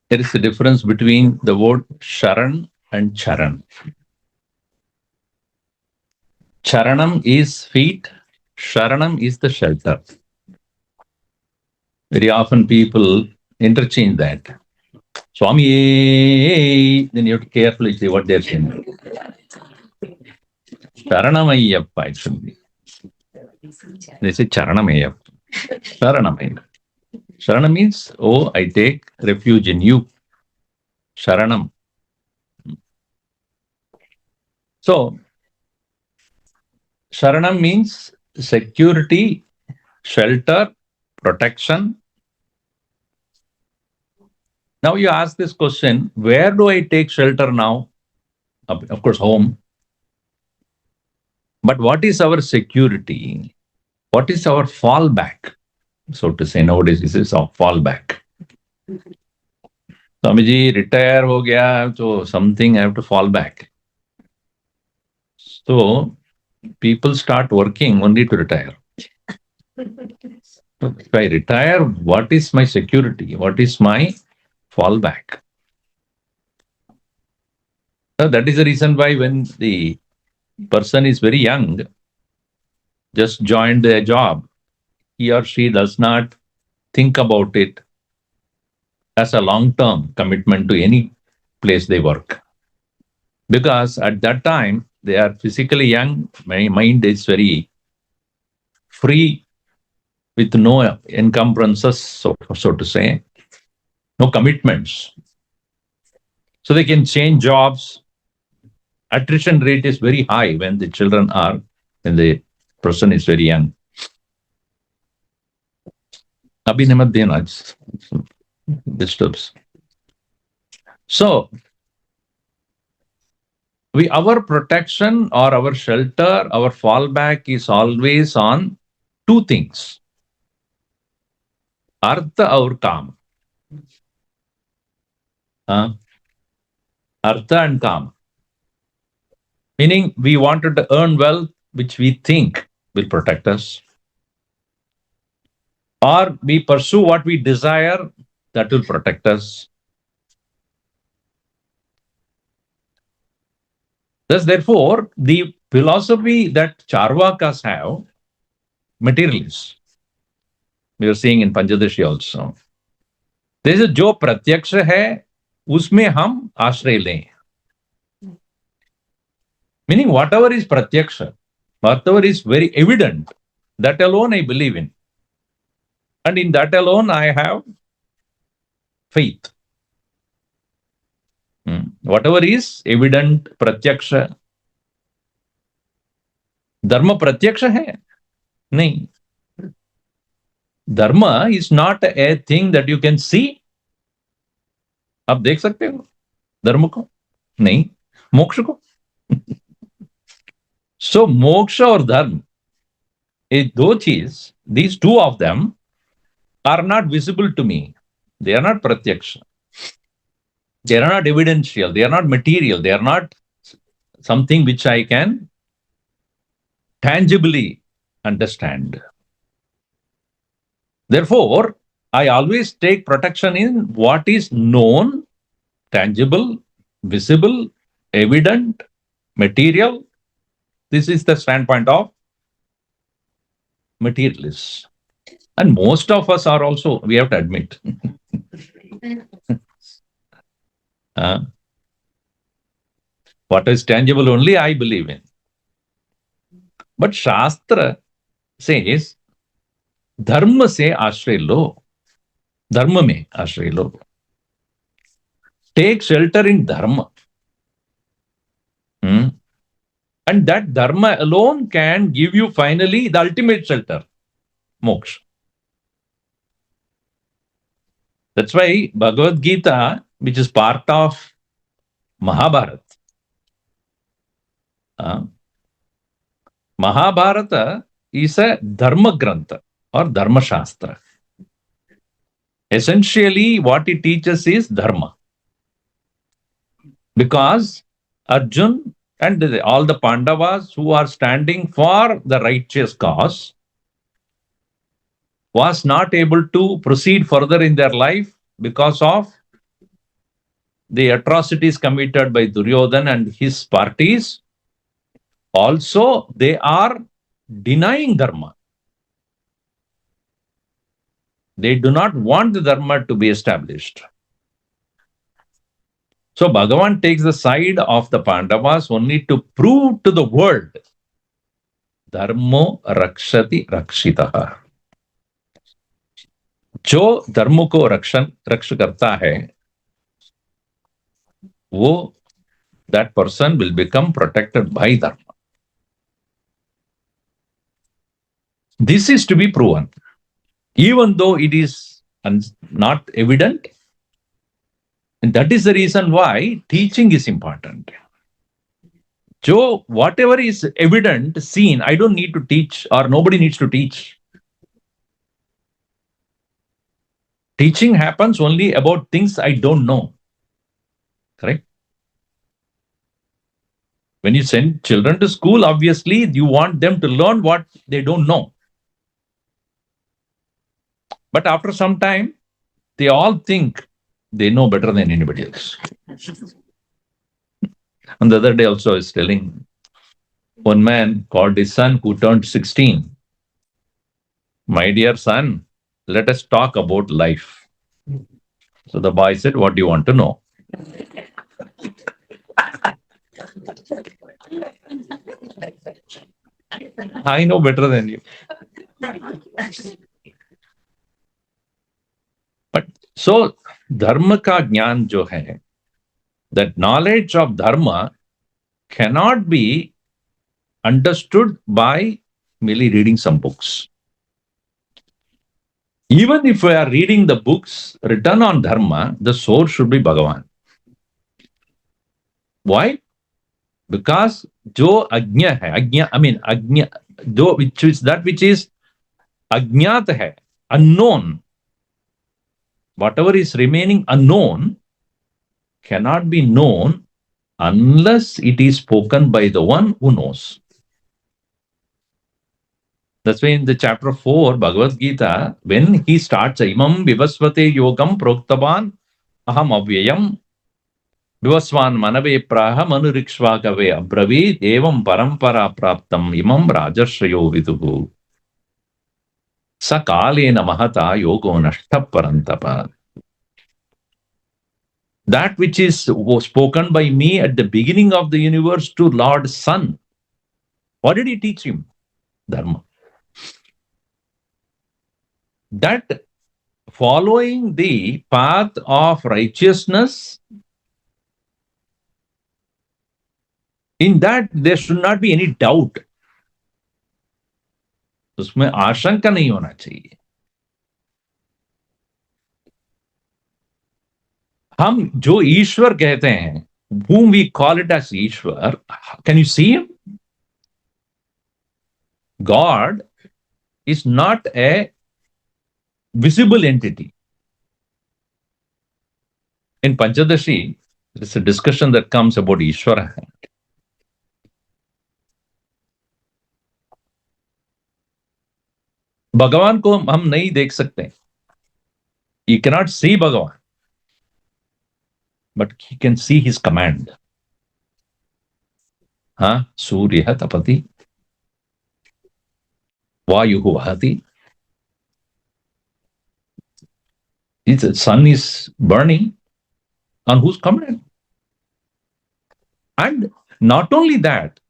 There is a difference between the word Sharan and Charan. Charanam is feet, Sharanam is the shelter. Very often people interchange that. Swami, then you have to carefully say what they're saying. Sharanamayyappa, it should be. They say Charanamayappa. Sharanam. Sharanam means, oh, I take refuge in you. Sharanam. So, Sharanam means security, shelter, protection. Now you ask this question, where do I take shelter now? Of course, home. But what is our security? What is our fallback? So to say, nowadays, this is our fallback. Swamiji, retire ho gaya, so something I have to fall back. So people start working only to retire. If I retire, what is my security? What is my fallback? So that is the reason why when the person is very young, just joined a job, he or she does not think about it as a long-term commitment to any place they work. Because at that time, they are physically young, my mind is very free, with no encumbrances, so to say, no commitments. So they can change jobs. Attrition rate is very high when the children are, when the person is very young. Abhinamadhyana disturbs. So, our protection or our shelter, our fallback is always on two things. Artha or Kam. Artha and Kam. Meaning we wanted to earn wealth which we think will protect us. Or we pursue what we desire that will protect us. Thus, therefore, the philosophy that Charvakas have, materialists, we are seeing in Panchadashi also. There is a जो प्रत्यक्ष है उसमें हम आश्रय लें. Meaning whatever is pratyaksha, whatever is very evident, that alone I believe in. And in that alone I have faith. Whatever is evident, pratyaksha. Dharma pratyaksha hai? Nahi. Dharma is not a thing that you can see. आप देख सकते हो धर्म को? नहीं. मोक्ष को? So moksha or dharma, these two of them are not visible to me. They are not pratyaksha. They are not evidential. They are not material. They are not something which I can tangibly understand. Therefore, I always take protection in what is known, tangible, visible, evident, material. This is the standpoint of materialists. And most of us are also, we have to admit. What is tangible only I believe in. But Shastra says, Dharma se ashray lo. Dharma mein ashray lo. Take shelter in Dharma. And that Dharma alone can give you finally the ultimate shelter, moksha. That's why Bhagavad-Gita, which is part of Mahabharata, Mahabharata is a Dharma Grantha or Dharma Shastra. Essentially, what it teaches is Dharma. Because Arjun and all the Pandavas who are standing for the righteous cause was not able to proceed further in their life because of the atrocities committed by Duryodhan and his parties, also they are denying dharma. They do not want the dharma to be established. So Bhagavan takes the side of the Pandavas only to prove to the world, dharmo rakshati rakshitaha. जो धर्म को रक्ष करता है, वो that person will become protected by dharma. This is to be proven, even though it is not evident. And that is the reason why teaching is important. So whatever is evident, seen, I don't need to teach, or nobody needs to teach. Teaching happens only about things I don't know. Correct? When you send children to school, obviously you want them to learn what they don't know. But after some time, they all think they know better than anybody else. And the other day also I was telling, one man called his son who turned 16. My dear son, let us talk about life. So the boy said, what do you want to know? I know better than you. But so, dharma ka jnaan jo hai, that knowledge of dharma cannot be understood by merely reading some books. Even if we are reading the books written on dharma, the source should be Bhagavan. Why? Because jo ajna hai, ajna, which is that which is ajnat hai, unknown. Whatever is remaining unknown cannot be known unless it is spoken by the one who knows. That's why in the chapter 4, Bhagavad-Gita, when he starts, Imam vivasvate yogam proktavan aham avyayam vivasvan manave praha manurikshvakave abravid evam parampara praptam imam rajarshrayo viduhu sakalena mahata yogo nashta parantapa. That which was spoken by me at the beginning of the universe to Lord Son. What did he teach him? Dharma. That following the path of righteousness, in that there should not be any doubt. उसमें आशंका नहीं होना चाहिए. हम जो ईश्वर कहते हैं, whom we call it as Ishwar, can you see him? God is not a visible entity. In Panchadashi, there is a discussion that comes about Ishwara. भगवान को हम नहीं देख सकते. You cannot see Bhagavan, but he can see his command. Surya tapati, vayuhu vahati. The sun is burning on whose command? And not only that,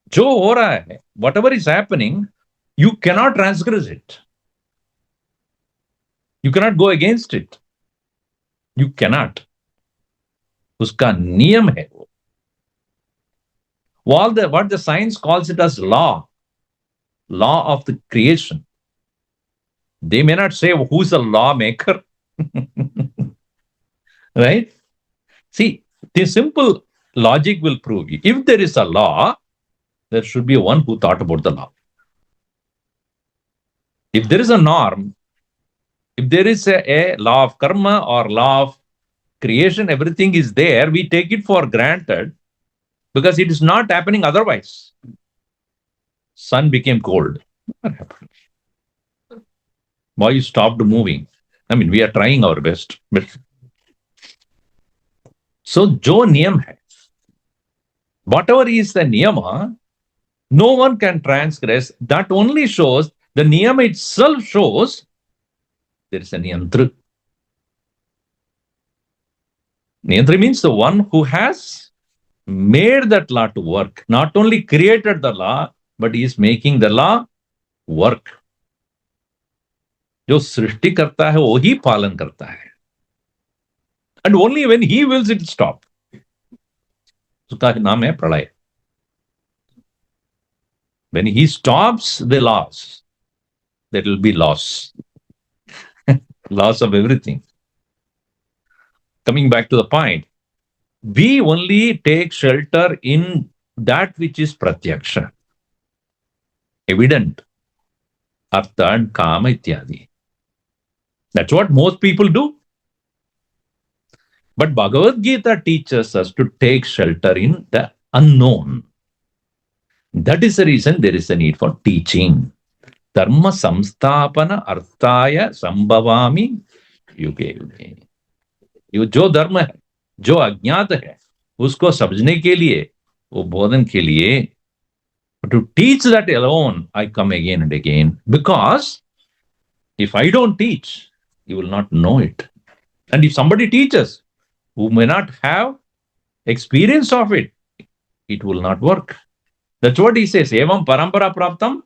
jo ho raha hai, whatever is happening, you cannot transgress it. You cannot go against it. You cannot. Uska niyam hai. What the science calls it as law of the creation. They may not say who's the lawmaker. Right? See, the simple logic will prove you. If there is a law, there should be one who thought about the law. If there is a norm, if there is a law of karma or law of creation, everything is there, we take it for granted because it is not happening otherwise. Sun became cold. What happened? Why you stopped moving? I mean, we are trying our best. But So, jo niyam hai, whatever is the niyama, no one can transgress. That only shows, the niyama itself shows there is a niyantru. Niyantru means the one who has made that law to work. Not only created the law, but he is making the law work. जो सृष्टि करता है वो ही पालन करता है. And only when he wills it stop. उसका नाम है प्रलय. When he stops the laws, there will be loss. Loss of everything. Coming back to the point, we only take shelter in that which is pratyaksha, evident, artha and kama ityadi. That's what most people do. But Bhagavad-Gita teaches us to take shelter in the unknown. That is the reason there is a need for teaching. Dharma samstapana arthaya sambhavami yuge yuge. ये जो धर्म है, जो अज्ञात है, उसको समझने के लिए, वो बोधन के लिए, to teach that alone, I come again and again. Because if I don't teach, you will not know it. And if somebody teaches who may not have experience of it, it will not work. That's what he says. Evam parampara praptam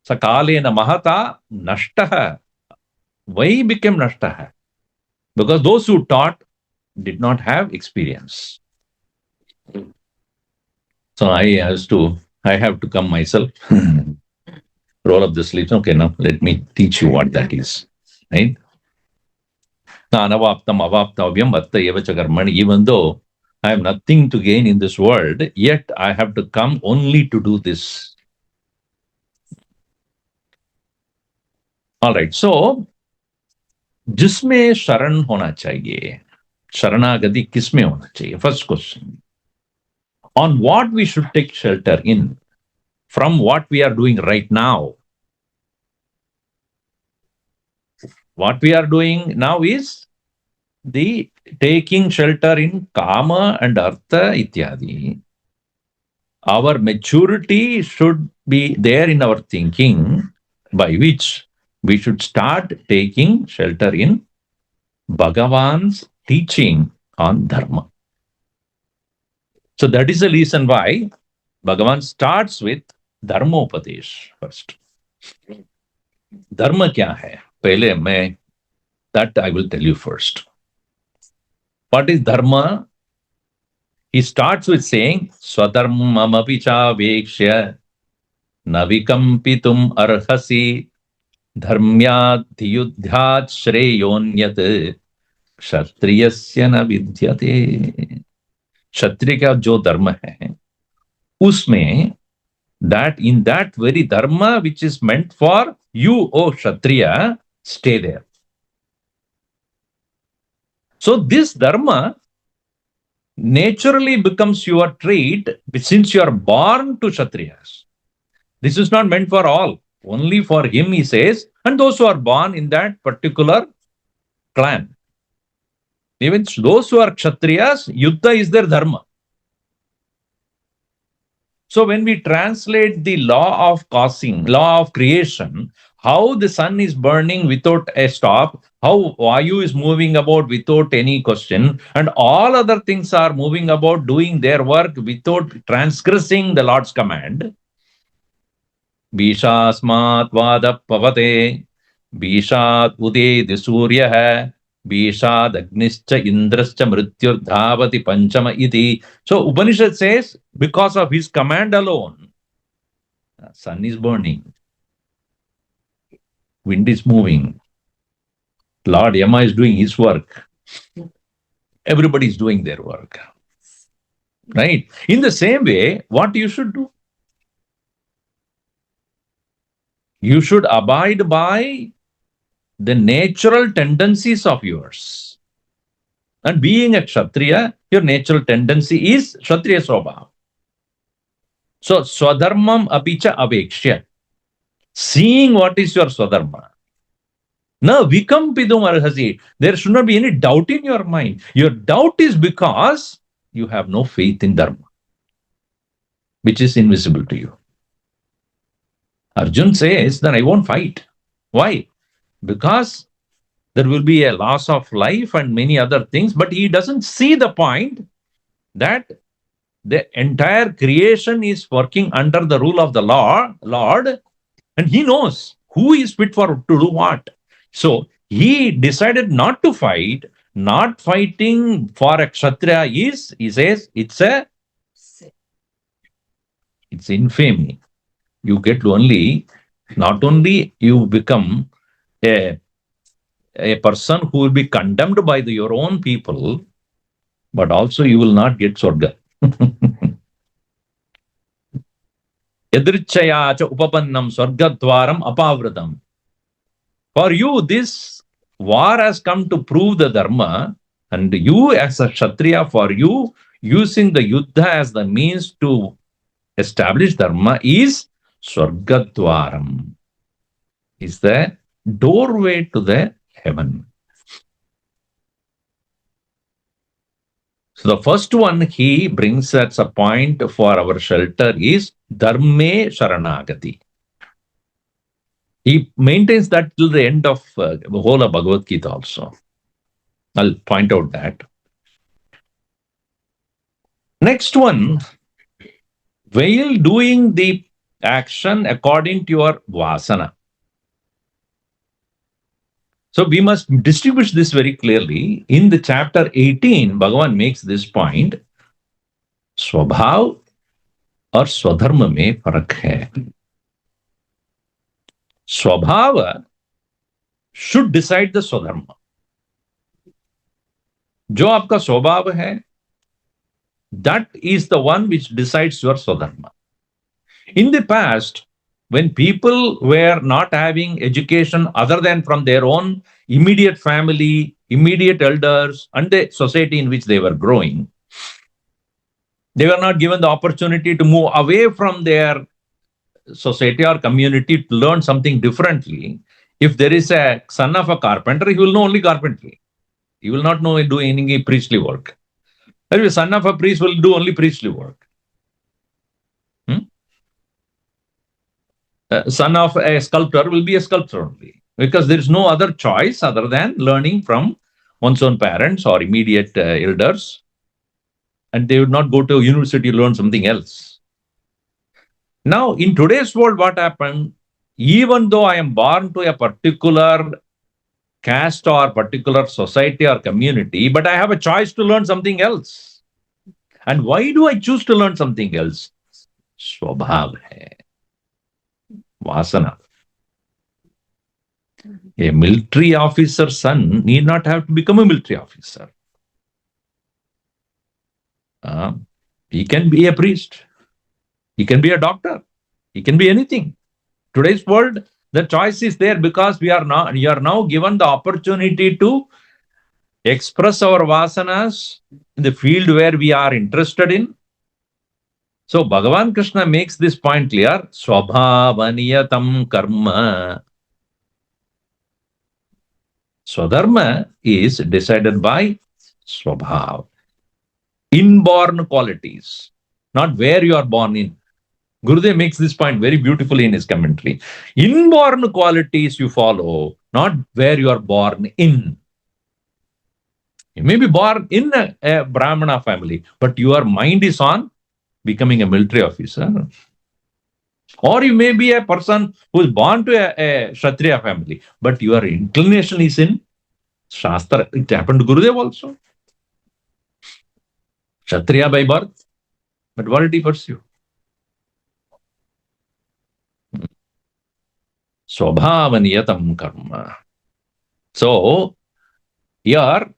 sakalena mahata nashtaha. Why became nashtaha? Because those who taught did not have experience. So I have to come myself, roll up the sleeves. Okay, now let me teach you what that is. Right? Anavaptam avaptavyam vatta evacha karmani. Even though I have nothing to gain in this world, yet I have to come only to do this. All right, so जिसमें शरण होना चाहिए, शरणागति किसमें होना चाहिए? First question. On what we should take shelter in from what we are doing right now. What we are doing now is the taking shelter in kama and artha ityadi. Our maturity should be there in our thinking, by which we should start taking shelter in Bhagavan's teaching on dharma. So that is the reason why Bhagavan starts with dharmopadesh first. Dharma kya hai? Pehle main, that I will tell you first. What is dharma? He starts with saying, Swadharmamapi cha vekshya navikampitum arhasi धर्म्यात् युद्धात् श्रेयोन्यत् क्षत्रियस्य न विद्यते. क्षत्रिय का जो धर्म है, उसमें in that very dharma which is meant for you, O Kshatriya, stay there. So this dharma naturally becomes your trait since you are born to Kshatriyas. This is not meant for all. Only for him, he says, and those who are born in that particular clan. Even those who are Kshatriyas, Yuddha is their dharma. So when we translate the law of causing, law of creation, how the sun is burning without a stop, how Vayu is moving about without any question, and all other things are moving about doing their work without transgressing the Lord's command. Bishasmat vada pavate, Bishat ude surya, Bishad agnischa indrascha mrityur dhavati panchama iti. So Upanishad says, because of his command alone, sun is burning, wind is moving, Lord Yama is doing his work, everybody is doing their work. Right? In the same way, what you should do? You should abide by the natural tendencies of yours. And being a Kshatriya, your natural tendency is Kshatriya Swabhava. So, Swadharmam apicha avekshya. Seeing what is your Swadharma. Na vikampitum arhasi. There should not be any doubt in your mind. Your doubt is because you have no faith in Dharma, which is invisible to you. Arjun says that I won't fight. Why? Because there will be a loss of life and many other things, but he doesn't see the point that the entire creation is working under the rule of the Lord, and he knows who is fit for to do what. So he decided not to fight. Not fighting for a kshatriya is, he says, it's infamy. You get not only you become a person who will be condemned by your own people, but also you will not get Swarga. Yadrichaya cha upapannam Swargadwaram apavratam. For you, this war has come to prove the Dharma, and you as a Kshatriya, for you, using the Yuddha as the means to establish Dharma is Swargadwaram, is the doorway to the heaven. So the first one he brings as a point for our shelter is Dharme Sharanagati. He maintains that till the end of the whole of Bhagavad-Gita also. I'll point out that. Next one, while doing the action according to your vasana. So we must distinguish this very clearly. In the chapter 18, Bhagavan makes this point. Swabhav और स्वधर्म में फर्क है. स्वभाव should decide the स्वधर्म. जो आपका स्वभाव है, that is the one which decides your swadharma. In the past, when people were not having education other than from their own immediate family, immediate elders, and the society in which they were growing, they were not given the opportunity to move away from their society or community to learn something differently. If there is a son of a carpenter, he will know only carpentry. He will not know do any priestly work. If a son of a priest will do only priestly work. Son of a sculptor will be a sculptor only, because there is no other choice other than learning from one's own parents or immediate elders, and they would not go to university to learn something else. Now, in today's world, what happened? Even though I am born to a particular caste or particular society or community, but I have a choice to learn something else. And why do I choose to learn something else? Swabhav hai. Vasana. A military officer's son need not have to become a military officer. He can be a priest. He can be a doctor. He can be anything. Today's world, the choice is there because you are now given the opportunity to express our vasanas in the field where we are interested in. So Bhagavan Krishna makes this point clear. Swabhavaniyatam karma. Swadharma is decided by Swabhav. Inborn qualities, not where you are born in. Gurudev makes this point very beautifully in his commentary. Inborn qualities you follow, not where you are born in. You may be born in a Brahmana family, but your mind is on becoming a military officer. Or you may be a person who is born to a Kshatriya family, but your inclination is in Shastra. It happened to Gurudev also. Kshatriya by birth, but what did he pursue? Swabhavaniyatam karma. So, here,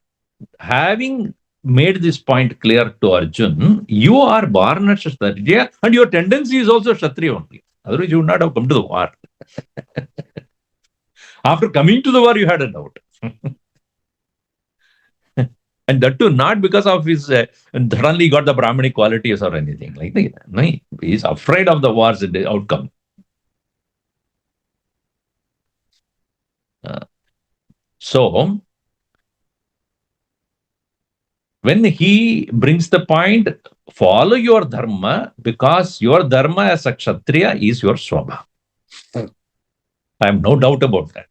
having made this point clear to Arjun, you are born as Kshatriya and your tendency is also Kshatriya only. Otherwise, you would not have come to the war. After coming to the war, you had a doubt. And that too, not because of his suddenly got the Brahmanic qualities or anything like that. No, he is afraid of the war's outcome. So, when he brings the point, follow your dharma, because your dharma as a kshatriya is your swabha. I have no doubt about that.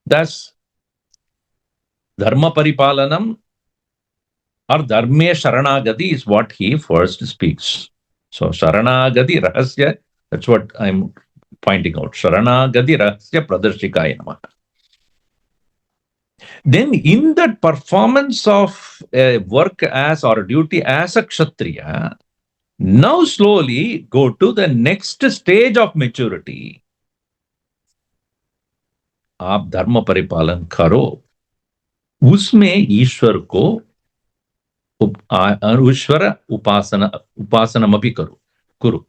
Thus, dharma paripalanam or dharme sharanagati is what he first speaks. So, Sharanaagati-rahasya, that's what I'm pointing out. Sharanaagati-rahasya-pradarshikaayai. Then in that performance of work as or duty as a kshatriya, now slowly go to the next stage of maturity. आप धर्म परिपालन करो, उसमें ईश्वर को ईश्वर उपासनमपि कुरु.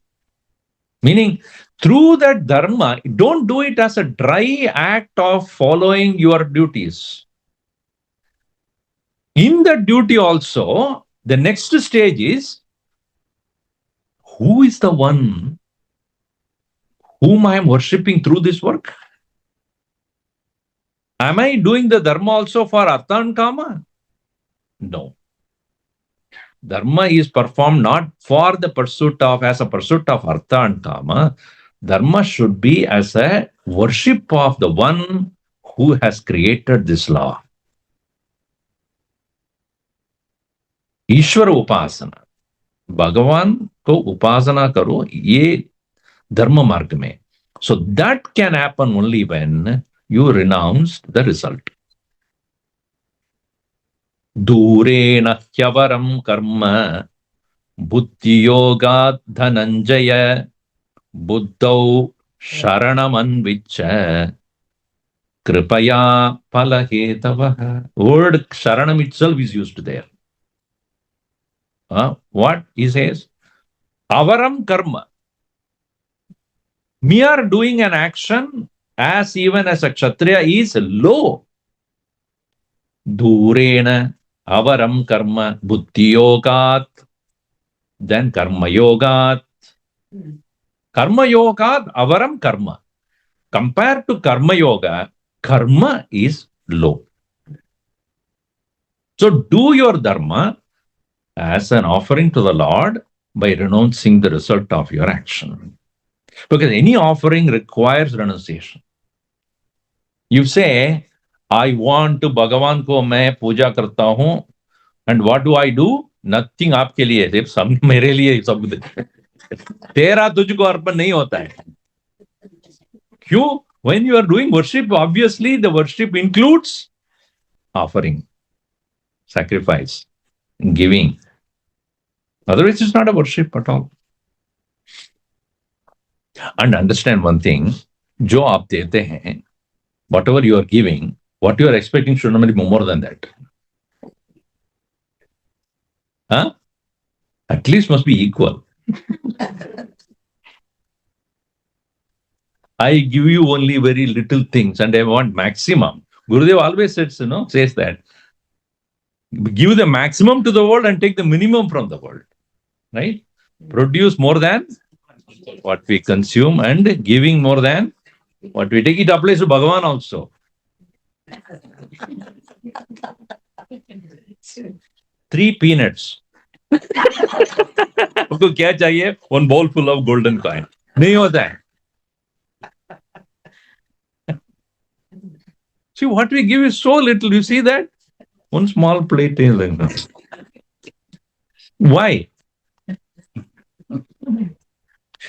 Meaning, through that dharma, don't do it as a dry act of following your duties. In that duty also, the next stage is, who is the one whom I am worshipping through this work? Am I doing the dharma also for artha and kama? No. Dharma is performed not for the pursuit of, as a pursuit of artha and kama. Dharma should be as a worship of the one who has created this law. ईश्वर उपासना, भगवान को उपासना करो ये धर्म मार्ग में. So that can happen only when you renounce the result. दूरेण ह्यवरं कर्म बुद्धियोगात् धनञ्जय बुद्धौ शरणमन्विच्छ कृपया फलहेतवः. Word sharanam itself is used there. What he says? Avaram karma. Mere doing an action as even as a kshatriya is low. Durena avaram karma buddhi yogat, then karma yogat. Karma yogat avaram karma. Compared to karma yoga, karma is low. So do your dharma as an offering to the Lord by renouncing the result of your action. Because any offering requires renunciation. You say, I want to Bhagavan ko मैं पूजा करता हूं, and what do I do? Nothing आपके लिए, सिर्फ सब मेरे लिए सब तेरा तुझको अर्पण नहीं होता है. क्यों? When you are doing worship, obviously the worship includes offering, sacrifice, giving. Otherwise, it's not a worship at all. And understand one thing, जो आप देते हैं, whatever you are giving, what you are expecting should not be more than that. Huh? At least must be equal. I give you only very little things and I want maximum. Gurudev always says that. Give the maximum to the world and take the minimum from the world. Right? Produce more than what we consume and giving more than what we take. It applies to Bhagavan also. 3 peanuts. आपको क्या चाहिए? 1 bowl full of golden coin. नहीं होता है. See, what we give is so little. You see that? 1 small plate is like that. Why?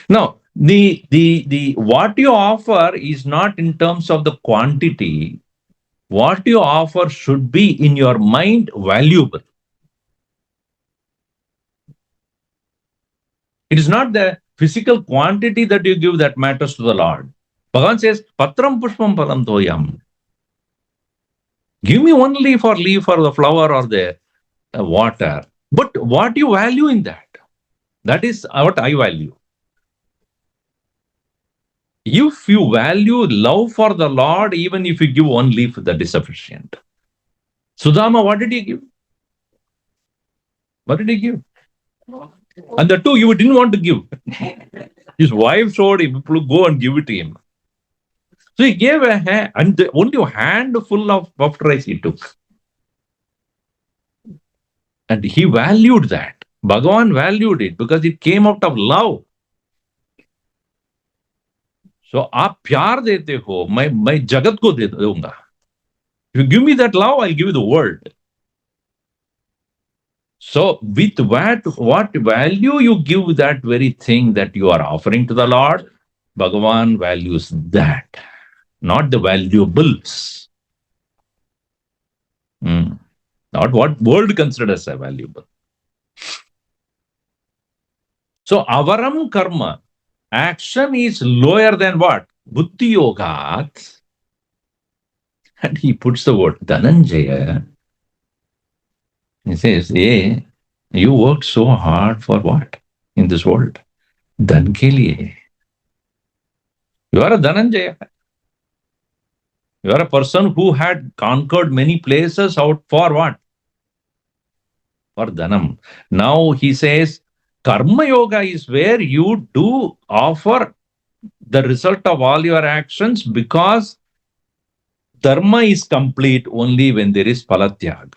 No, the what you offer is not in terms of the quantity. What you offer should be in your mind valuable. It is not the physical quantity that you give that matters to the Lord. Bhagavan says, Patram pushpam palam toyam. Give me one leaf or the flower or the water. But what you value in that? That is what I value. If you value love for the Lord, even if you give 1 leaf, that is sufficient. Sudama, what did he give? What did he give? And the 2 you didn't want to give. His wife showed him, go and give it to him. So he gave a hand, and only a handful of puffed rice he took. And he valued that. Bhagavan valued it because it came out of love. So आप प्यार देते हो, मैं जगत को दे दूंगा. If you give me that love, I'll give you the world. So with what value you give that very thing that you are offering to the Lord, Bhagavan values that, not the valuables. Not what world considers as valuable. So avaram karma, action is lower than what? Buddhi yogat. And he puts the word Dhananjaya. He says, hey, you worked so hard for what in this world? Dhan ke liye. You are a Dhananjaya. You are a person who had conquered many places out for what? For Dhanam. Now he says, Karma Yoga is where you do offer the result of all your actions because Dharma is complete only when there is Palatyaga.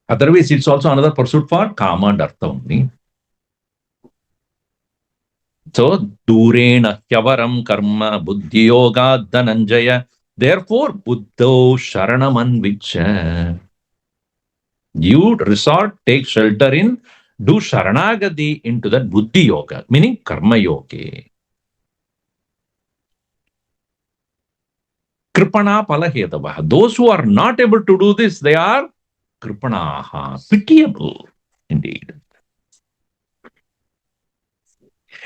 Otherwise, it's also another pursuit for Kama and Artha only. So, Durena Hyavaram Karma Buddhi Yoga Dhananjaya. Therefore, Buddho Sharanaman Vicha. You resort, take shelter in, do Sharanagati into that Buddhi Yoga, meaning Karma Yoga. Kripana Palahedavaha. Those who are not able to do this, they are Kripanaha, pitiable indeed.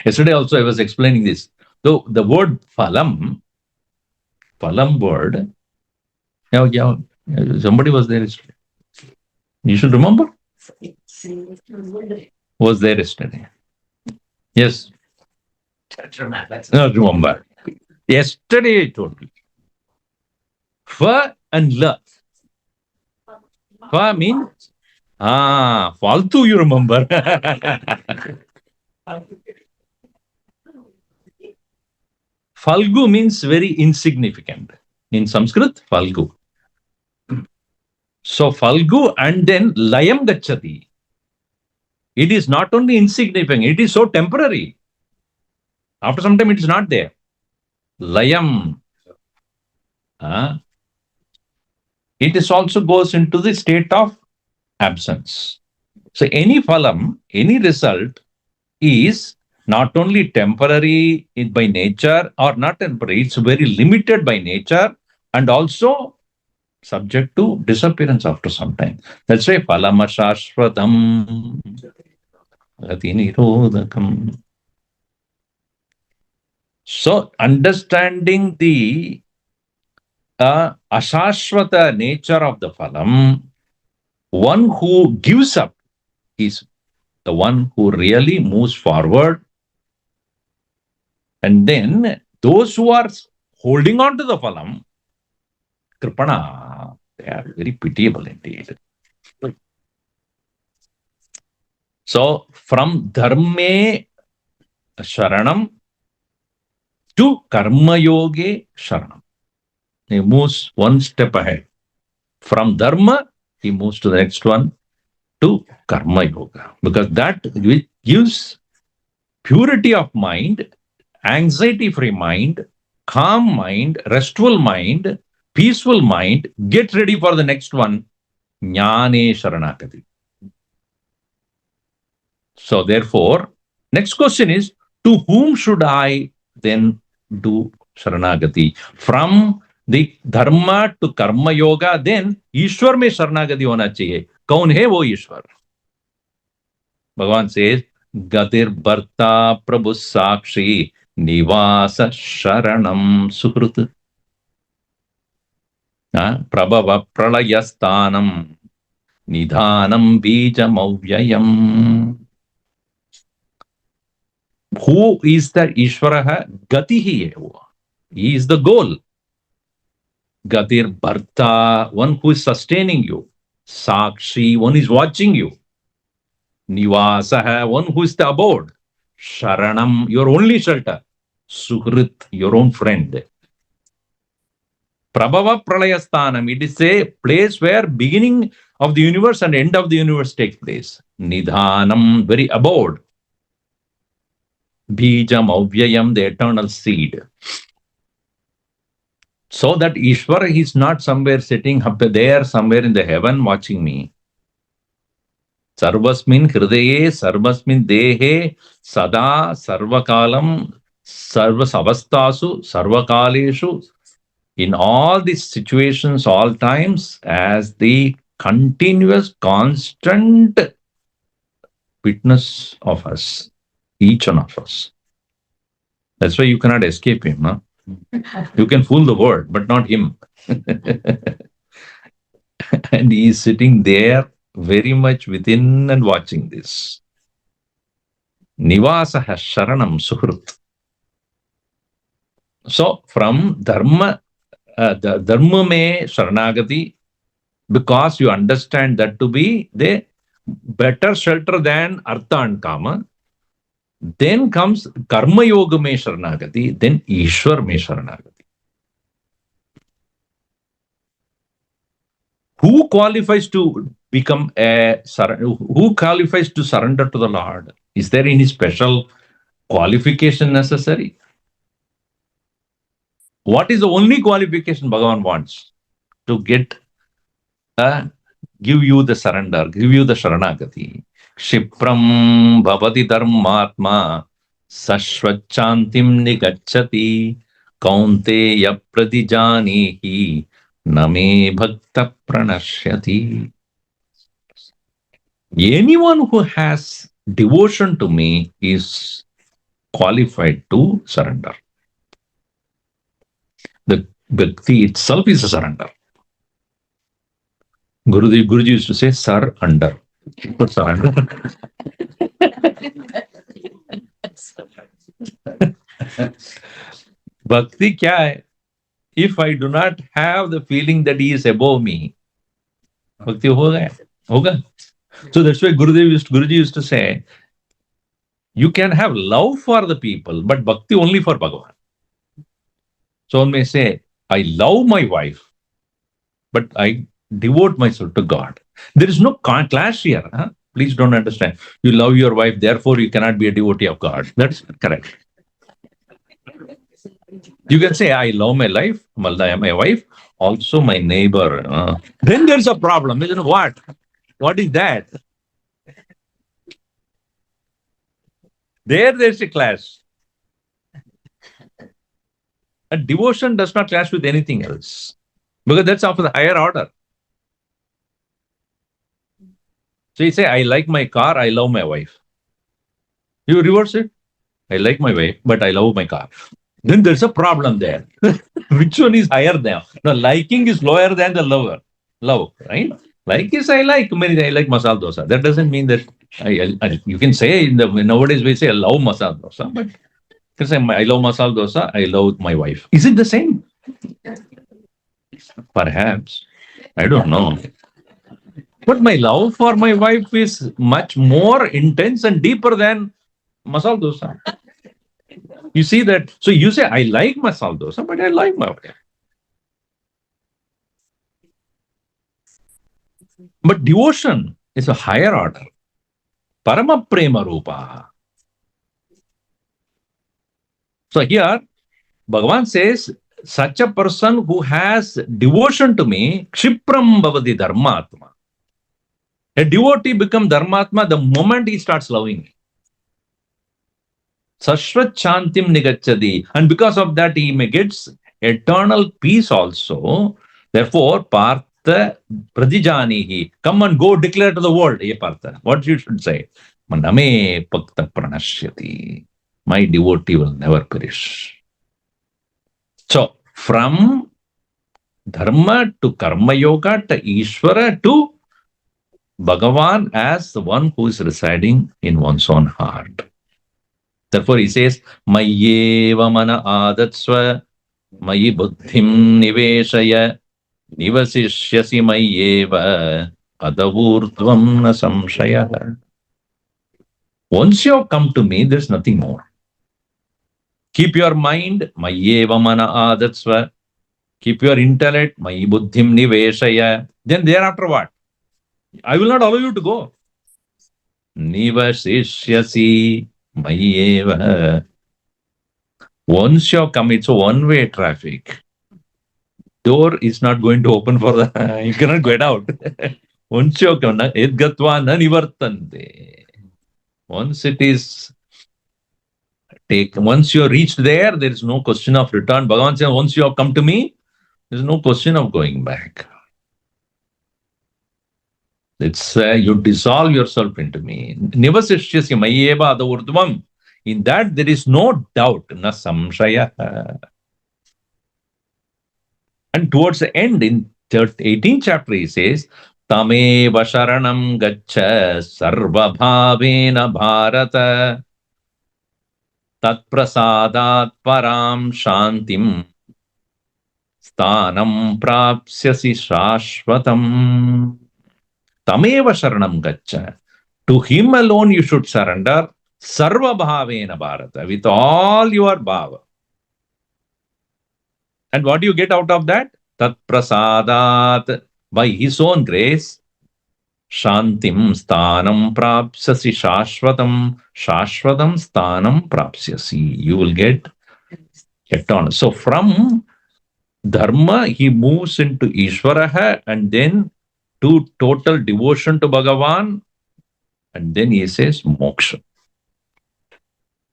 Yesterday also I was explaining this. So the word phalam word, somebody was there yesterday. You should remember. Was there yesterday. Yes. Not remember. Yesterday I told you. Fa and la. Fa means, faltu you remember. Falgu means very insignificant. In Sanskrit, Falgu. So Falgu and then Layam Gachati. It is not only insignificant, it is so temporary. After some time, it is not there. Layam. It is also goes into the state of absence. So any phalam, any result is not only temporary by nature or not temporary, it's very limited by nature and also subject to disappearance after some time. That's why phalama shashvatam gati nirodhakam. So understanding the ashashvata nature of the phalam, one who gives up is the one who really moves forward. And then those who are holding on to the phalam, kripana, they are very pitiable indeed. So from dharme sharanam to karma yoge sharanam. He moves one step ahead. From dharma, he moves to the next one, to karma yoga. Because that gives purity of mind, anxiety-free mind, calm mind, restful mind, peaceful mind. Get ready for the next one, jnane sharanagati. So therefore, next question is, to whom should I then do sharanagati? From the dharma to karma yoga, then ईश्वर में शरणागति होना चाहिए. कौन है वो ईश्वर? भगवान says, गतिर भर्ता प्रभु साक्षी निवास शरणम सुकृत. प्रभव प्रलय स्थानम निधानम बीजम अव्ययम. Who is the Ishvaraha? Gati hi hai wo. He is the goal. Gatir Bharta, one who is sustaining you. Sakshi, one is watching you. Nivasaha, one who is the abode. Sharanam, your only shelter. Suhrit, your own friend. Prabhava Pralayasthanam, it is a place where beginning of the universe and end of the universe takes place. Nidhanam, very abode. Bijam Avyayam, the eternal seed. So that Ishvara is not somewhere sitting up there, somewhere in the heaven watching me. Sarvasmin Hridaye, Sarvasmin Dehe, Sada, Sarvakalam, Sarvasavastasu, Sarvakaleshu, in all these situations, all times, as the continuous, constant witness of us, each one of us. That's why you cannot escape him. Huh? You can fool the world, but not him. And he is sitting there very much within and watching this. Nivasaha Sharanam Suhrut. So from Dharma, the Dharma me Sharanagati, because you understand that to be the better shelter than Artha and Kama, then comes Karma Yoga me Sharanagati, then Ishwar me Sharanagati. Who qualifies to become who qualifies to surrender to the Lord? Is there any special qualification necessary? What is the only qualification Bhagavan wants? To get, give you the surrender, give you the Sharanagati. Kshipram bhavati dharmatma sashvachantim nigacchati kaunteya pradijanihi name bhakta pranashyati. Anyone who has devotion to me is qualified to surrender. The bhakti itself is a surrender. Guruji used to say, "Sir, under." Surrender. Bhakti kya hai? If I do not have the feeling that he is above me, bhakti hoga. So that's why Guruji used to say, you can have love for the people, but bhakti only for Bhagavan. So one may say, I love my wife, but I devote myself to God. There is no clash here. Huh? Please don't understand. You love your wife, therefore you cannot be a devotee of God. That's correct. You can say, I love my wife, also my neighbor. Then there's a problem. What? What is that? There's a clash. A devotion does not clash with anything else, because that's of the higher order. So you say, I like my car, I love my wife. You reverse it. I like my wife, but I love my car. Then there's a problem there. Which one is higher there? No, liking is lower than the love, right? Like is I like masala dosa. That doesn't mean that you can say nowadays we say I love masala dosa, but you can say I love masala dosa, I love my wife. Is it the same? Perhaps. I don't know. But my love for my wife is much more intense and deeper than masala dosa. You see that? So you say, I like masala dosa, but I like my wife. But devotion is a higher order. Parama prema rupa. So here, Bhagavan says, such a person who has devotion to me, kshipram bhavati dharmatma. A devotee becomes dharmatma the moment he starts loving me. Sashvat chantim nigacchati. And because of that, he may get eternal peace also. Therefore, Partha pradijanihi. Come and go declare to the world, ye Partha. What you should say? Name bhakta pranashyati. My devotee will never perish. So, from dharma to karma yoga to Ishvara to Bhagavan as the one who is residing in one's own heart. Therefore, he says, Mayyeva mana adatsva, Mayi buddhim niveshaya, nivasishyasi mayyeva, adavurdvam na samshaya. Once you have come to me, there's nothing more. Keep your mind, Mayyeva mana adatsva. Keep your intellect, Mayi buddhim niveshaya. Then thereafter what? I will not allow you to go. Nivasishyasi Mayyeva. Once you come, it's a one-way traffic. Door is not going to open for the, you cannot get out. Once you come, edgatva na nivartante. Once it is taken, once you are reached there, there is no question of return. Bhagavan says, once you have come to me, there is no question of going back. It's you dissolve yourself into me. Nivasishyasya mayeva adavurdvam. In that there is no doubt, na samshaya. And towards the end, in 18th chapter, he says, Tameva sharanam gaccha sarva bhavena bharata tat prasadat param shantim sthanam prapsyasi shashvatam. Tameva sharanam gaccha. To him alone you should surrender. Sarva bhavena bharata. With all your bhava. And what do you get out of that? Tat prasadat. By his own grace. Shantim sthanam prapsyasi shashvatam. Shashvatam sthanam prapsyasi. You will get eternal. So from dharma, he moves into Ishwaraha and then to total devotion to Bhagavan. And then he says moksha.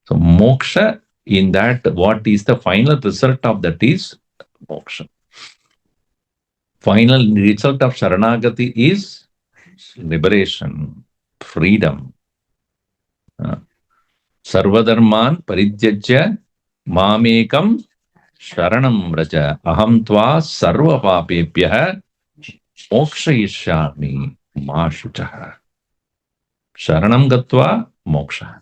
So moksha, in that, what is the final result of that is moksha. Final result of Sharanagati is liberation, freedom. Sarvadharman parityajya mamekam sharanam vraja aham tva sarva papebhyah mokshayishyami ma shuchah. Sharanam gatva moksha.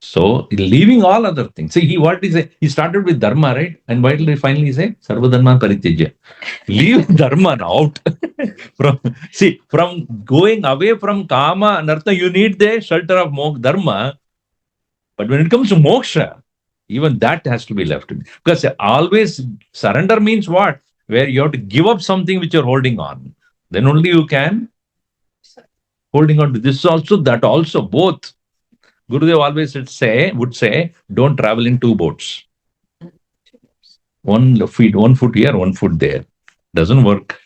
So, leaving all other things. See, what is it? He started with dharma, right? And why did he finally say sarva dharma parityajya? Leave dharma out. from going away from kama and artha, you need the shelter of dharma. But when it comes to moksha, even that has to be left. Because always surrender means what? Where you have to give up something which you're holding on. Then only you can holding on to this also, that also, both. Gurudev always would say, don't travel in two boats. One foot here, one foot there. Doesn't work.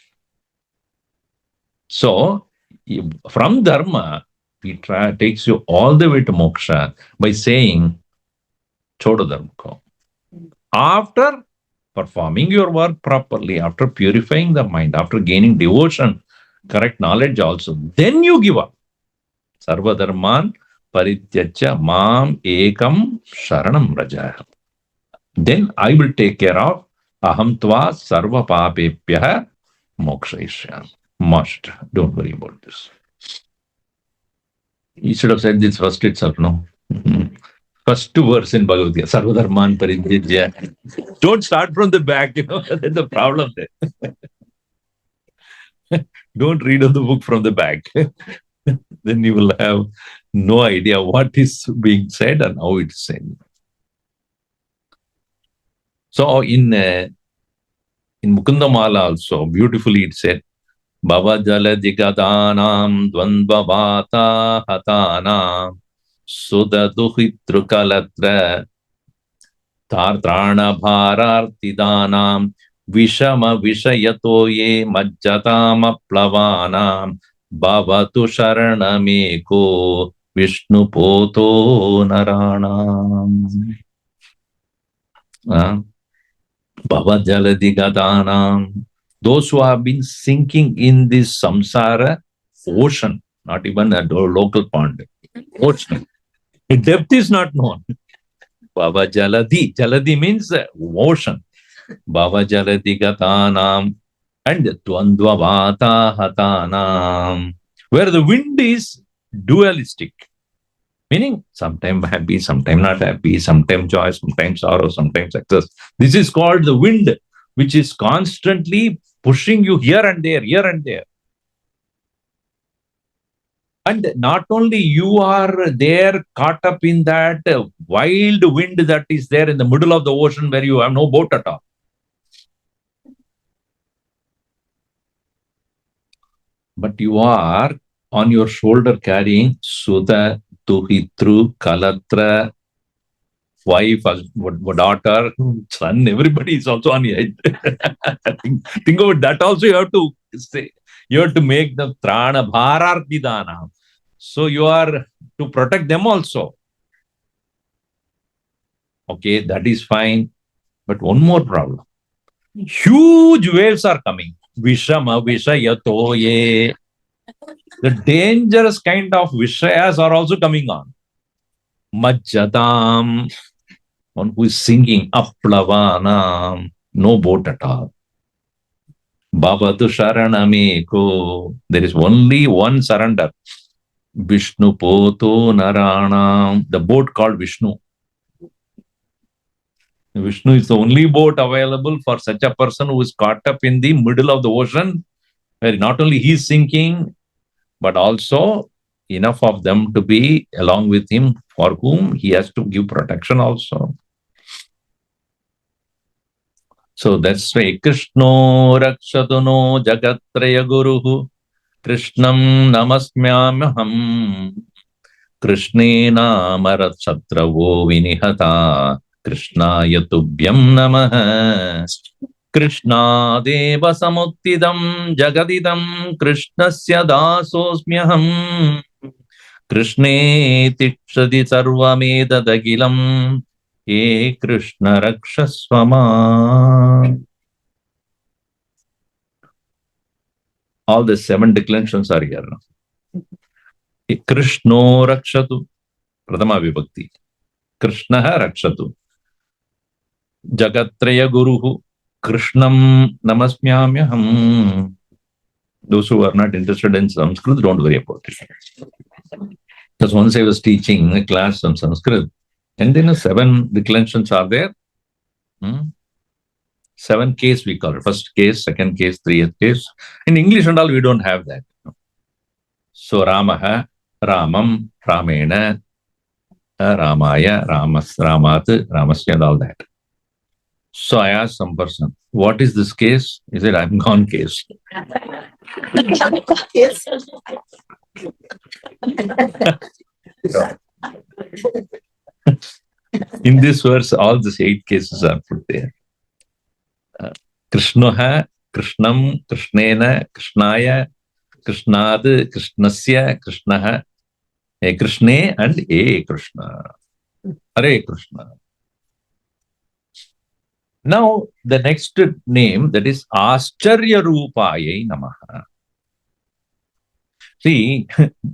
So, from dharma, he takes you all the way to moksha by saying, Chodo dharma ko. After performing your work properly, after purifying the mind, after gaining devotion, correct knowledge also, then you give up. Sarva dharman parityajya mam ekam sharanam vraja. Then I will take care of aham tva sarva papebhyah mokshayishyami. Must. Don't worry about this. You should have said this first itself, no? First two verse in Bhagavad-Gita, sarva dharman parityajya. Don't start from the back, that's the problem there. Don't read the book from the back. Then you will have no idea what is being said and how it's said. So in Mukundamala also, beautifully it said, Bhava jaladigadanam dvandvavata hatanam sudaduhitrukalatra tartrana bharartidanam vishama vishayato ye majjatama plavanam bhavatu sharanameko vishnu poto naranam. Bhava jaladigadanam. Those who have been sinking in this samsara ocean, not even a local pond, ocean. The depth is not known. Bhava jaladi. Jaladi means ocean. Bhava jaladi gatanam and dvandva vata hatanam. Where the wind is dualistic. Meaning, sometimes happy, sometimes not happy, sometimes joy, sometimes sorrow, sometimes success. This is called the wind, which is constantly pushing you here and there, here and there. And not only you are there caught up in that wild wind that is there in the middle of the ocean where you have no boat at all. But you are on your shoulder carrying Sudha, Tuhitru, Kalatra, wife, daughter, son, everybody is also on your head. think about that also. You have to say, you have to make the Trana Bhararti Dana. So you are to protect them also. Okay, that is fine. But one more problem. Huge waves are coming. Vishama Vishayatoye. The dangerous kind of Vishayas are also coming on. Majjadam. One who is singing Aplavanam. No boat at all. Bhavatu Sharanameko. There is only one surrender. Vishnu Poto Naranam. The boat called Vishnu. Vishnu is the only boat available for such a person who is caught up in the middle of the ocean, where not only he is sinking, but also enough of them to be along with him, for whom he has to give protection also. So that's why Krishno Rakshatuno Jagatraya Guruhu Krishnam Namasmyamaham Krishnena Marat Satravo Vinihata Krishnaya Tubhyam Namaha Krishnadeva Samuttidam Jagadidam Krishnasya Dasosmyaham Krishne Tikshadi Sarvamedadagilam He Krishna Rakshasvama. All the 7 declensions are here. Krishno Rakshatu, Pradama Vibhakti. Krishna Rakshatu. Jagatraya Guruhu, Krishnam Namasmyamyaham. Those who are not interested in Sanskrit, don't worry about it. Because once I was teaching a class on Sanskrit, and then 7 declensions are there. 7 case we call it. First case, second case, 3rd case. In English and all, we don't have that. So Ramaha, Ramam, Ramena, Ramaya, Ramas, Ramat, Ramasya, and all that. So I asked some person, what is this case? He said, I'm gone case. In this verse, all these 8 cases are put there. Krishnoha, Krishnam, Krishnena, Krishnaya, Krishnad, Krishnasya, Krishnaha, E Krishne, and E Krishna. Hare Krishna. Now, the next name, that is Aashcarya-roopaayai Namah. See,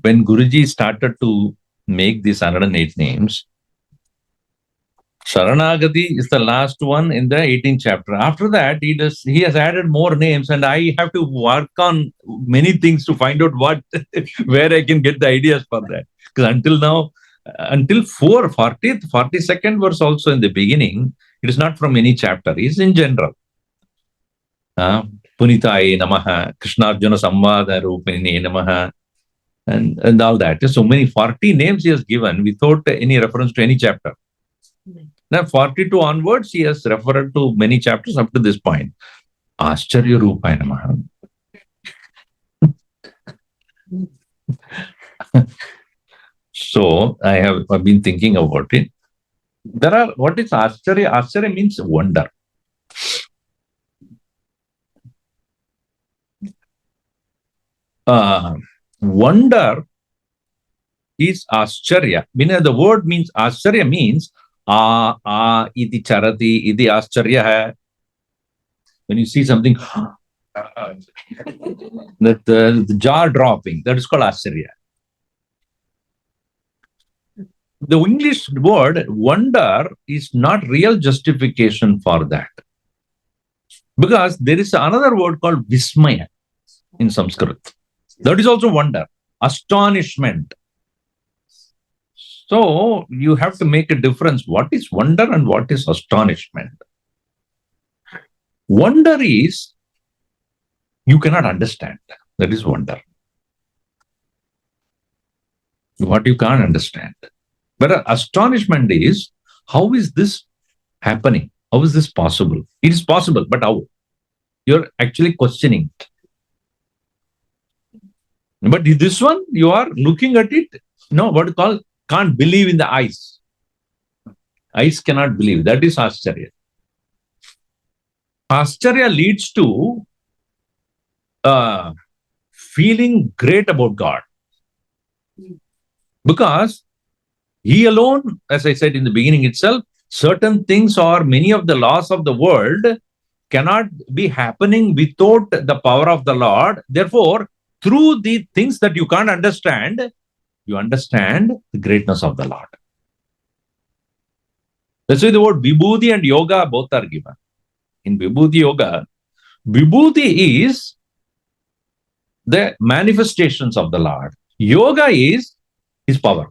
when Guruji started to make these 108 names, Sharanaagati is the last one in the 18th chapter. After that, he has added more names, and I have to work on many things to find out where I can get the ideas for that. Because until now, until 40th, 42nd verse also in the beginning, it is not from any chapter. It is in general. Punitaye Namaha, Krishna-Arjuna Samvada Rupini Namaha, and all that. So many 40 names he has given without any reference to any chapter. Now 42 onwards, he has referred to many chapters up to this point. Aashcarya-roopaayai Namaha. So I've been thinking about it. What is Aashcarya? Aashcarya means wonder. Wonder is Aashcarya. The word means Aashcarya means iti charati, iti Aashcarya hai. When you see something, that the jaw dropping, that is called Aashcarya. The English word wonder is not real justification for that. Because there is another word called Vismaya in Sanskrit. That is also wonder, astonishment. So you have to make a difference. What is wonder and what is astonishment? Wonder is you cannot understand. That is wonder. What you can't understand. But astonishment is, how is this happening? How is this possible? It is possible, but how? You're actually questioning it. But this one, you are looking at it, what you call, can't believe in the eyes. Eyes cannot believe. That is Aashcarya. Aashcarya leads to feeling great about God. Because he alone, as I said in the beginning itself, certain things or many of the laws of the world cannot be happening without the power of the Lord. Therefore, through the things that you can't understand, you understand the greatness of the Lord. That's why the word Vibhuti and Yoga both are given. In Vibhuti Yoga, Vibhuti is the manifestations of the Lord. Yoga is his power.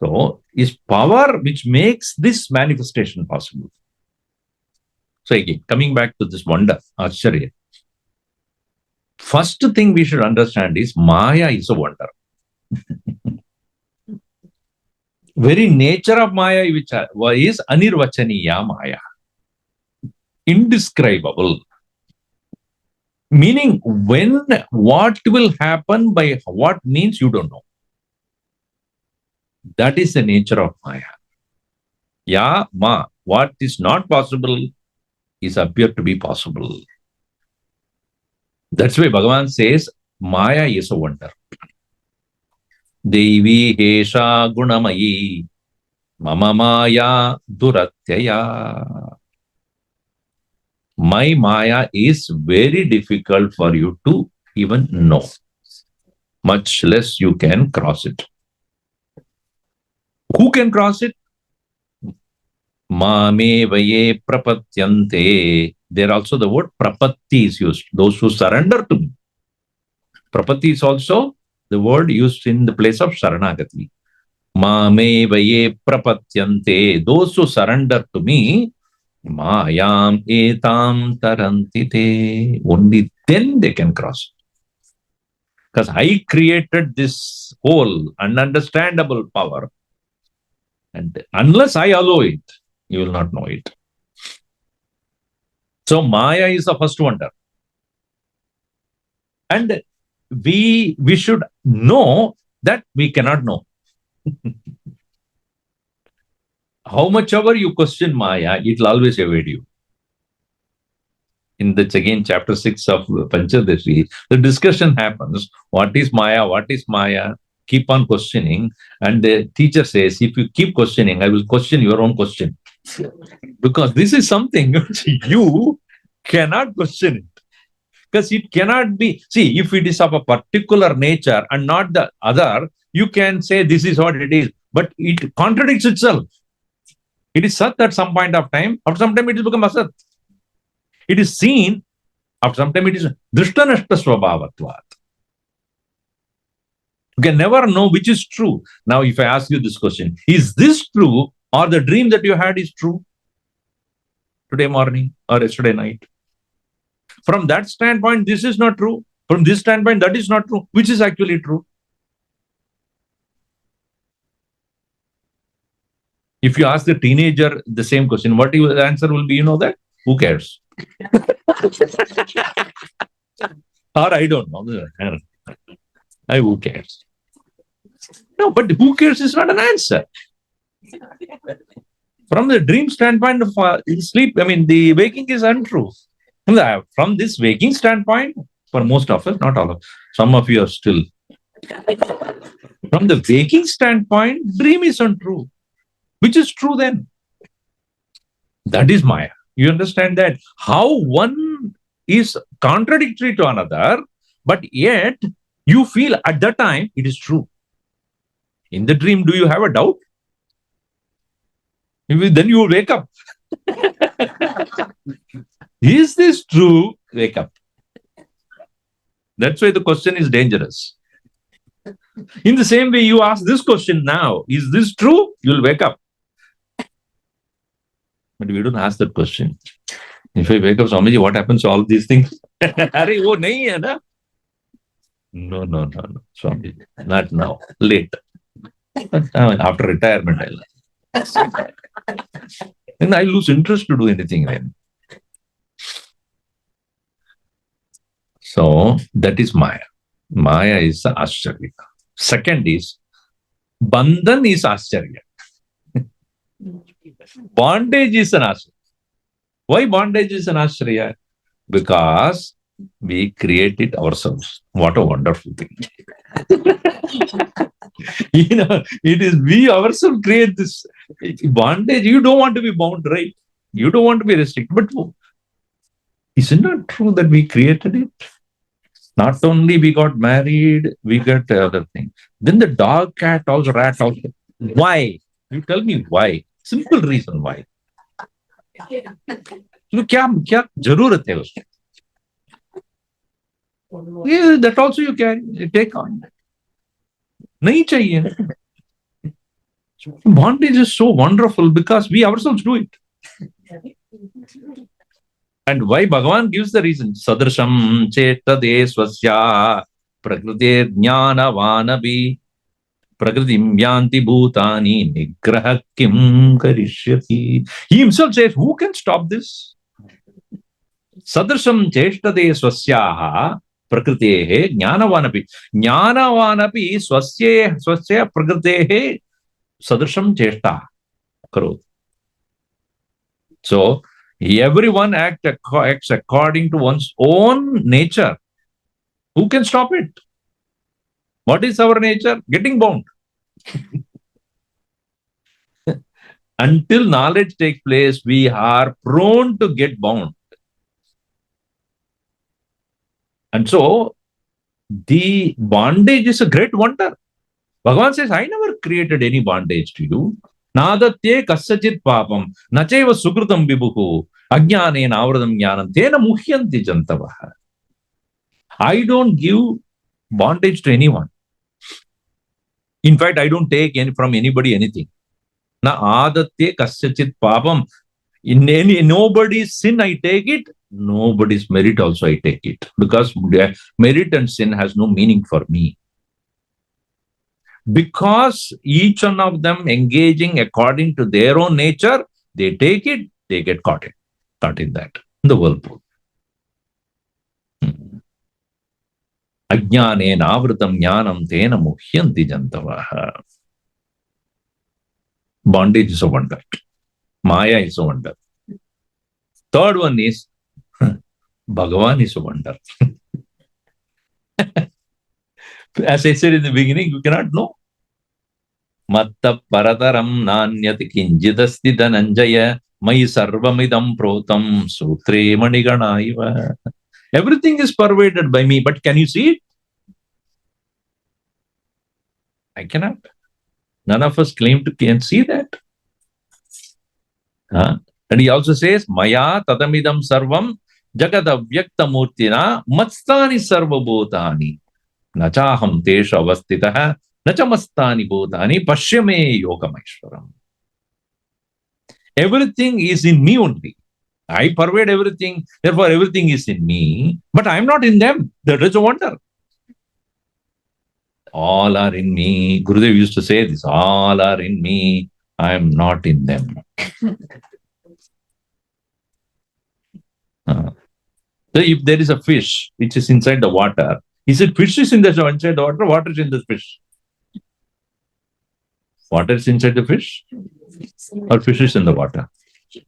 So, his power which makes this manifestation possible. So again, coming back to this wonder, Aashcarya. First thing we should understand is Maya is a wonder. Very nature of Maya which is Anirvachaniya Maya. Indescribable. Meaning, when, what will happen by what means, you don't know. That is the nature of Maya. Ya, Ma. What is not possible is appear to be possible. That's why Bhagavan says, Maya is a wonder. Devi Hesha Gunamayi Mama Maya Duratyaya. My Maya is very difficult for you to even know. Much less you can cross it. Who can cross it? Mame vaye prapatyante. There also the word prapatti is used. Those who surrender to me. Prapatti is also the word used in the place of Sharanaagati. Mame vaye prapatyante. Those who surrender to me, Mayam etam tarantite. Only then they can cross. Because I created this whole ununderstandable power. And unless I allow it, you will not know it. So Maya is the first wonder. And we should know that we cannot know. How much ever you question Maya, it will always evade you. In the again chapter 6 of Panchadashi, the discussion happens. What is Maya? What is Maya? Keep on questioning. And the teacher says, if you keep questioning, I will question your own question. Because this is something which you cannot question it. Because it cannot be. See, if it is of a particular nature and not the other, you can say this is what it is. But it contradicts itself. It is Sat at some point of time. After some time, it will become Asat. It is seen. After some time, it is Drishtanashta Swabhavatvat. You can never know which is true. Now, if I ask you this question, is this true or the dream that you had is true? Today morning or yesterday night? From that standpoint, this is not true. From this standpoint, that is not true. Which is actually true? If you ask the teenager the same question, what the answer will be, you know that? Who cares? Or I don't know. Who cares? No, but who cares is not an answer. From the dream standpoint of sleep, the waking is untrue. From this waking standpoint, for most of us, not all of us, some of you are still. From the waking standpoint, dream is untrue. Which is true then? That is Maya. You understand that? How one is contradictory to another, but yet you feel at that time it is true. In the dream, do you have a doubt? Then you will wake up. Is this true? Wake up. That's why the question is dangerous. In the same way, you ask this question now, is this true? You'll wake up. But we don't ask that question. If I wake up, Swamiji, what happens to all these things? Arey, wo nahi hai na. No, no, no, no, Swami, not now. Late. After retirement, I learn. And I lose interest to do anything then. So that is Maya. Maya is the Aashcarya. Second is Bandhan is Aashcarya. Bondage is an Aashcarya. Why bondage is an Aashcarya? Because we create it ourselves. What a wonderful thing. It is we ourselves create this bondage. You don't want to be bound, right? You don't want to be restricted. But isn't it true that we created it? Not only we got married, we got other things. Then the dog, cat, also rat, also. Why? You tell me why. Simple reason why. क्या जरूरत है उसकी? That also you can take on. नहीं चाहिए. Bondage is so wonderful because we ourselves do it. And why Bhagavan gives the reason. Sadrasham chetade swasya prakrite jnanavanapi prakritim yanti bhutani nigraha kim karishyati. He himself says, who can stop this? Sadrasham chetade swasya prakritehe jnanavanapi. Jnanavanapi swasya prakritehe sadrasham chesta karot. So, everyone acts according to one's own nature. Who can stop it? What is our nature? Getting bound. Until knowledge takes place, we are prone to get bound. And so, the bondage is a great wonder. Bhagavan says, I never created any bondage to you. Nadatye kassachit papam nacheva sukrutam vibhuhu ajnane navradam jnanam tena muhyanti jantavaha. I don't give bondage to anyone. In fact, I don't take from anybody anything. Na adatye kassachit papam. In nobody's sin I take it, nobody's merit also I take it. Because merit and sin has no meaning for me. Because each one of them engaging according to their own nature, they take it, they get caught in that, in the whirlpool. Ajnane navritam jnanam tena muhyanti jantavaha. Bondage is a wonder. Maya is a wonder. Third one is Bhagavan is a wonder. As I said in the beginning, you cannot know. Matta parataram nanyati kinjidasti dhananjaya mai sarvamidam protam sutre maniganaiva. Everything is pervaded by me, but can you see it? I cannot. None of us claim to can see that. And he also says, Maya tatamidam sarvam jagadavyakta murtina matstani sarvabhutani. Nachaham tesha avastitaha nachamastani bhutani pashyame yogameshwaram. Everything is in me only. I pervade everything, therefore everything is in me, but I am not in them. That is a wonder. All are in me. Gurudev used to say this, all are in me, I am not in them. So if there is a fish which is inside the water, is it fish is inside the water, water is in the fish? Water is inside the fish? Or fish is in the water?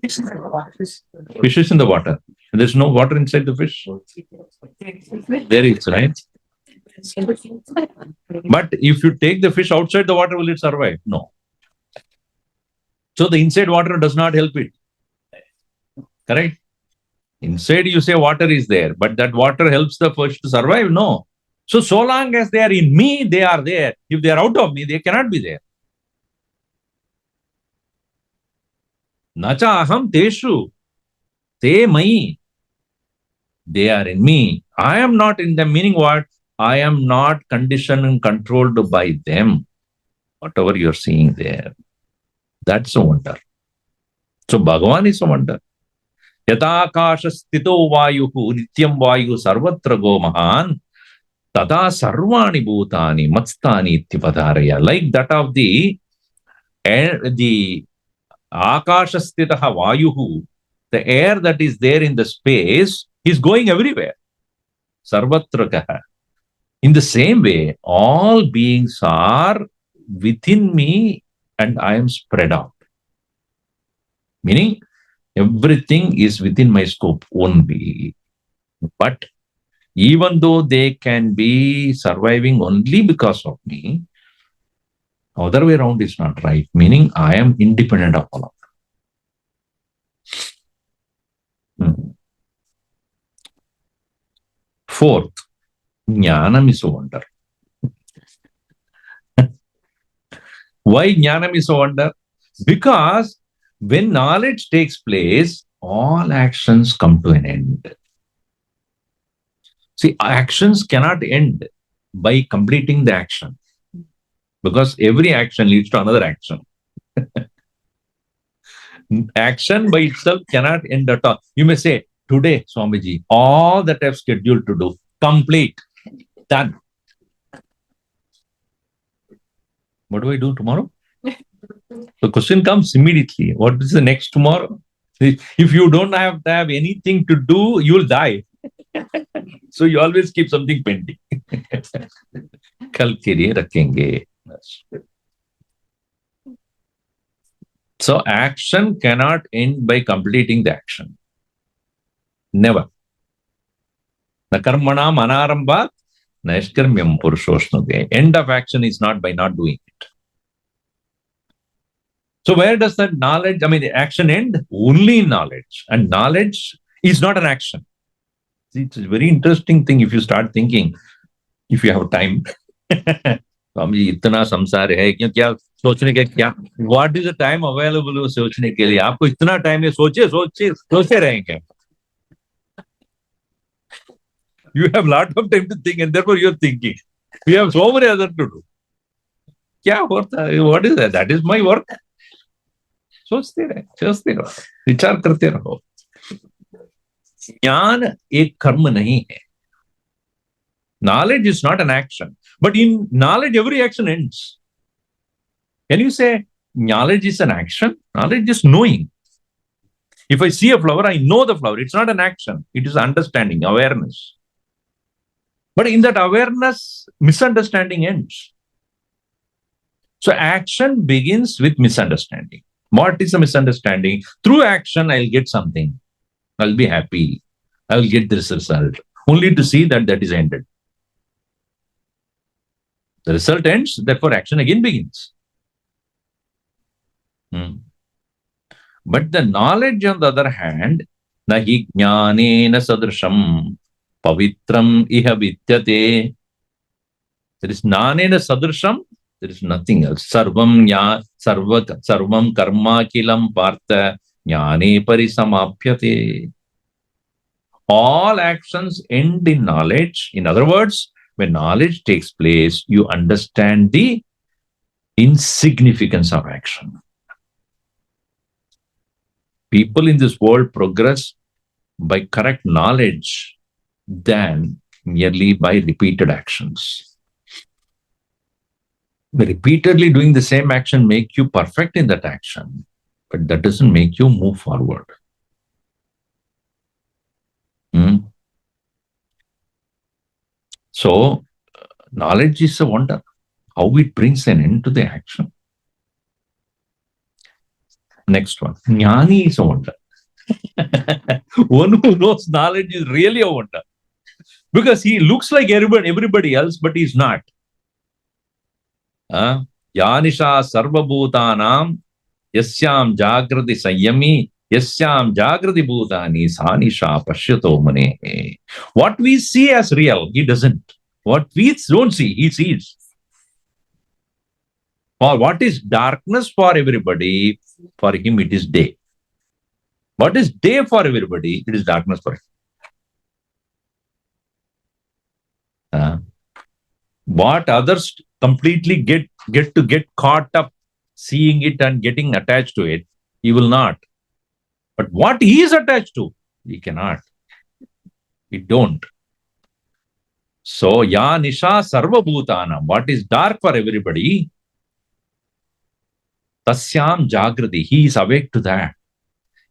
Fish is in the water. There's no water inside the fish? There is, right? But if you take the fish outside the water, will it survive? No. So the inside water does not help it. Correct? Inside you say water is there, but that water helps the fish to survive? No. So long as they are in me, they are there. If they are out of me, they cannot be there. Nacha aham teshu te mai. They are in me. I am not in them. Meaning what? I am not conditioned and controlled by them. Whatever you're seeing there. That's a wonder. So Bhagavan is a wonder. Yata akasha stito vayuhu nityam vayu sarvatra go mahan Tada sarvani bhutani matstani ittipadaraya. Like that of the air, the akashastitaha vayuhu, the air that is there in the space is going everywhere. Sarvatrakaha. In the same way, all beings are within me and I am spread out. Meaning, everything is within my scope only. But even though they can be surviving only because of me, other way around is not right. Meaning, I am independent of all of them. Fourth, Jnanam is a wonder. Why Jnanam is a wonder? Because when knowledge takes place, all actions come to an end. See, actions cannot end by completing the action, because every action leads to another action. Action by itself cannot end at all. You may say, today, Swamiji, all that I have scheduled to do, complete, done. What do I do tomorrow? The question comes immediately. What is the next tomorrow? If you don't have to have anything to do, you'll die. So you always keep something pending. Kal ke liye rakhenge. So action cannot end by completing the action. Never. Na karmanam anarambhat naishkarmyam purushoshnute. End of action is not by not doing it. So where does that knowledge, the action end? Only in knowledge. And knowledge is not an action. It's a very interesting thing if you start thinking, if you have time. Swami ji इतना संसार है क्यों, क्या सोचने के, क्या what is the time available सोचने के लिए? आपको इतना टाइम है, सोचे रहेंगे. You have lot of time to think and therefore you're thinking. We have so many other to do. क्या होता है? What is that? That is my work. सोचते रहो, विचार करते रहो. ज्ञान एक कर्म नहीं है. Knowledge is not an action. But in knowledge, every action ends. Can you say knowledge is an action? Knowledge is knowing. If I see a flower, I know the flower. It's not an action. It is understanding, awareness. But in that awareness, misunderstanding ends. So action begins with misunderstanding. What is a misunderstanding? Through action, I'll get something. I'll be happy. I'll get this result. Only to see that is ended. The result ends, therefore action again begins. But the knowledge, on the other hand, nahi jnanena sadrisham pavitram iha vidyate. There is jnanena sadrisham, there is nothing else. Sarvam karma kilam partha jnane parisamapyate. All actions end in knowledge. In other words, when knowledge takes place, you understand the insignificance of action. People in this world progress by correct knowledge than merely by repeated actions. Repeatedly doing the same action make you perfect in that action, but that doesn't make you move forward. So, knowledge is a wonder. How it brings an end to the action. Next one. Jnani is a wonder. One who knows knowledge is really a wonder. Because he looks like everybody else, but he's not. Yanisha sarvabhutanam yasyam jagrati sanyami yasyam jagrati bhutani sanisha pashyato mune. What we see as real, he doesn't. What we don't see, he sees. For what is darkness for everybody, for him it is day. What is day for everybody, it is darkness for him. What others completely get caught up seeing it and getting attached to it, he will not. But what he is attached to, he cannot. He don't. So, ya nisha sarva bhutanam. What is dark for everybody? Tasyam jagrati. He is awake to that.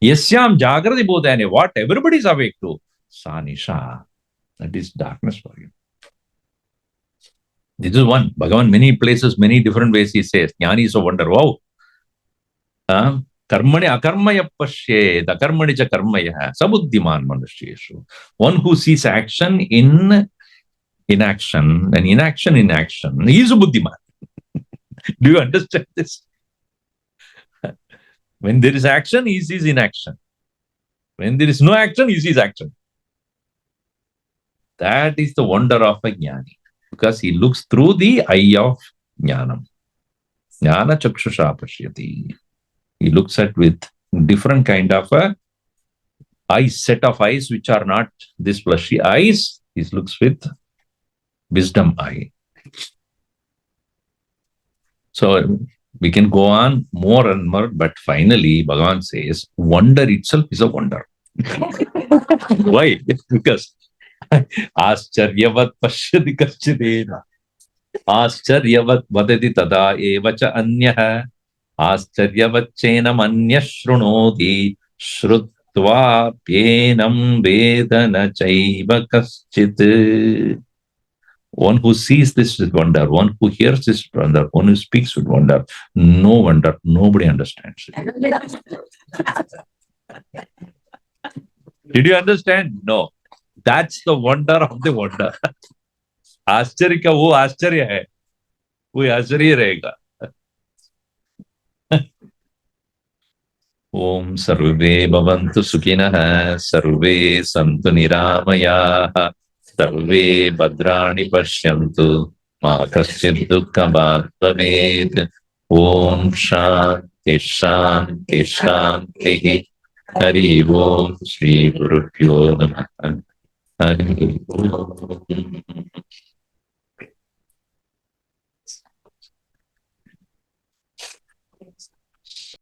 Yasyam jagrati bhutane. What everybody is awake to. Sa nisha. That is darkness for you. This is one. Bhagavan, many places, many different ways he says. Jnani is a wonder. Wow. Karmani akarmaya pashyed, akarmani cha karmaya, sabuddhiman manusheshu. One who sees action in inaction and inaction in action, he is a buddhiman. Do you understand this? When there is action, he sees inaction. When there is no action, he sees action. That is the wonder of a jnani, because he looks through the eye of jnanam. Jnana chakshusha pashyati. He looks at with different kind of a eyes, set of eyes which are not this fleshy eyes. He looks with wisdom eye. So we can go on more and more, but finally Bhagavan says, wonder itself is a wonder. Why? Because Aashcaryavat pashyati kaschidena. Aashcaryavat vadati tada evacha anyaha. Aashcaryavaccenam anya shrunoti shrutva pyenam vedana chaiva kaschit. One who sees this with wonder, one who hears this with wonder, one who speaks with wonder, no wonder, nobody understands it. Did you understand? No. That's the wonder of the wonder. आश्चर्य का वो आश्चर्य है, वो आश्चर्य रहेगा. ओम सर्वे भवन्तु सुखिनः, सर्वे सन्तु निरामयाः, सर्वे भद्राणि पश्यन्तु, मा कश्चित् दुःखभाग् भवेत्. ओम शान्ति शान्ति शान्तिः. हरि ओम. श्री गुरुभ्यो नमः. हरि ओम.